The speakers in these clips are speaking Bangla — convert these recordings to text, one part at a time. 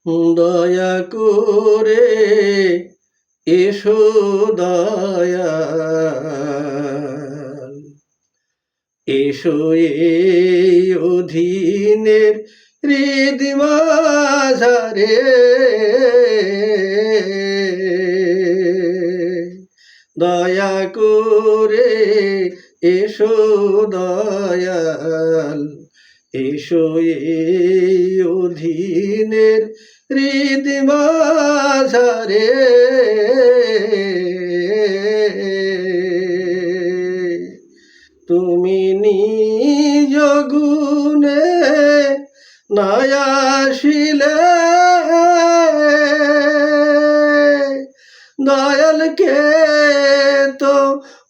দয়া করে এসো দয়াল, এসো এই অধীনের হৃদ মাঝারে, দয়া করে এসো দয়াল, এসো এই অধীনের হৃদ মাঝারে, তুমি নিজ গুণে না আসিলে দয়ালকে তো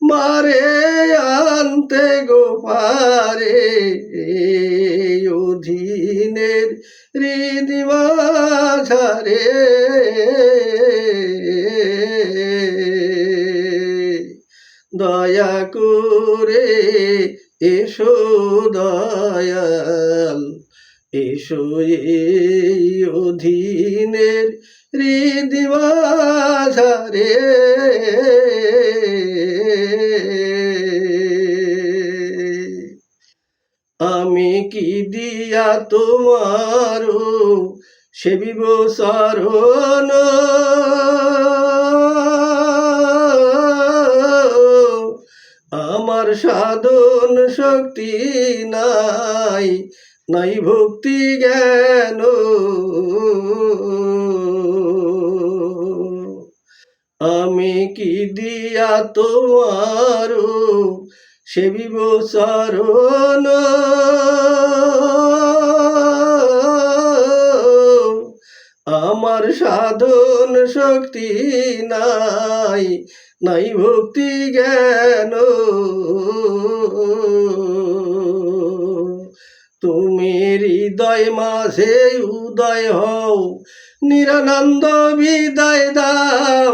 মারে আনতে গো পারে, অধীনের হৃদ মাঝারে, দয়া করে এসো দয়াল, এসো এই অধীনের হৃদ মাঝারে, আমি কি দিয়া তোমার সেবিব শরণ, আমার সাধন শক্তি নাই, নাই ভক্তি জ্ঞান, আমি কি দিয়া তোমার সেবিব শরণ, আমার সাধন শক্তি নাই, নাই ভক্তি জ্ঞান, তুমি হৃদয় মাঝে উদয় হও, নিরানন্দ বিদায় দাও,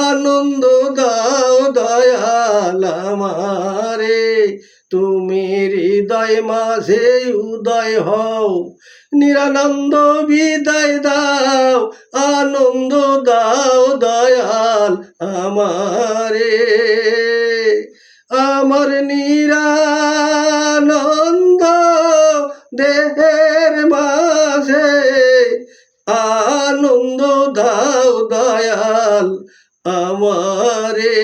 আনন্দ দাও দয়াল আমারে, তুমি হৃদয় মাঝে উদয় হও, নিরানন্দ বিদায় দাও, আনন্দ দাও দয়াল আমারে, আমার নিরানন্দ দেহের মাঝে আনন্দ দাও দয়াল আমারে,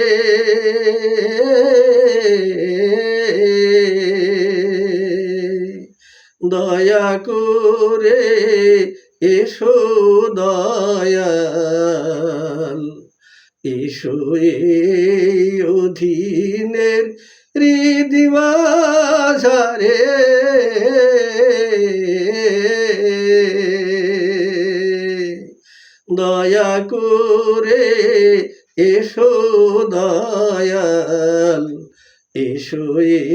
দয়া করে এসো দয়াল, এসো এই অধীনের হৃদ মাঝারে, দয়া করে এসো দয়াল, এসো এই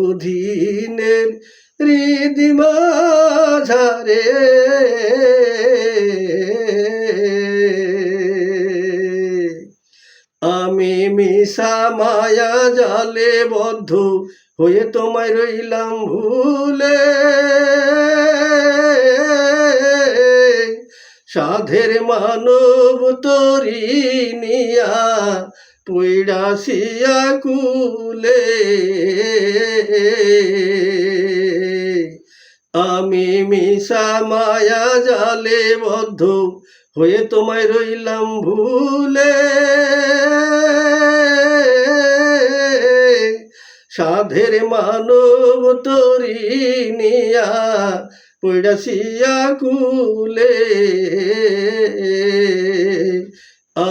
অধীনের হৃদ মাঝারে, আমি মিশা মায়া জালে বদ্ধ হয়ে তোমায় রইলাম ভুলে, সাধের মানব তরি নিয়া পইড়াছিয়া কুলে, আমি মিশা মায়া জালে বদ্ধ হয়ে তোমায় রইলাম ভুলে, সাধের মানব তরি নিয়া পইড়াছিয়া কুলে,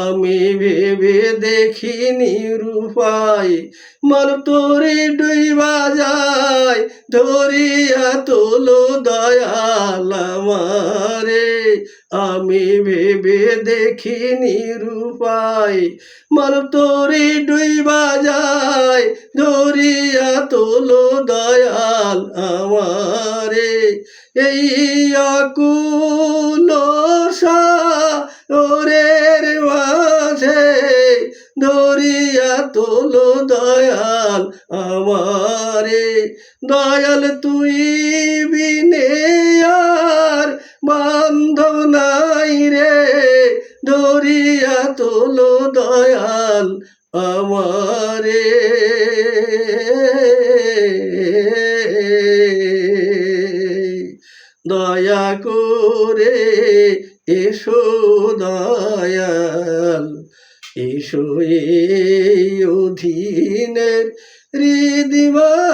আমি ভেবে দেখিনি রূপায় মন তোরে ডুইবা যায়, ধরিয়া তোলো দয়াল আমারে, আমি ভেবে দেখিনি রূপায় মন তোরে ডুইবা যায়, ধরিয়া তোলো দয়াল আমারে, এই আকুল সাগরের মাঝে ধরিয়া তোলো দয়াল আমারে, দয়াল তুই বিনে আর বান্ধব দয়াল আমারে। দয়া করে এসো দয়াল, এসো এই অধীনের হৃদিবাসারে।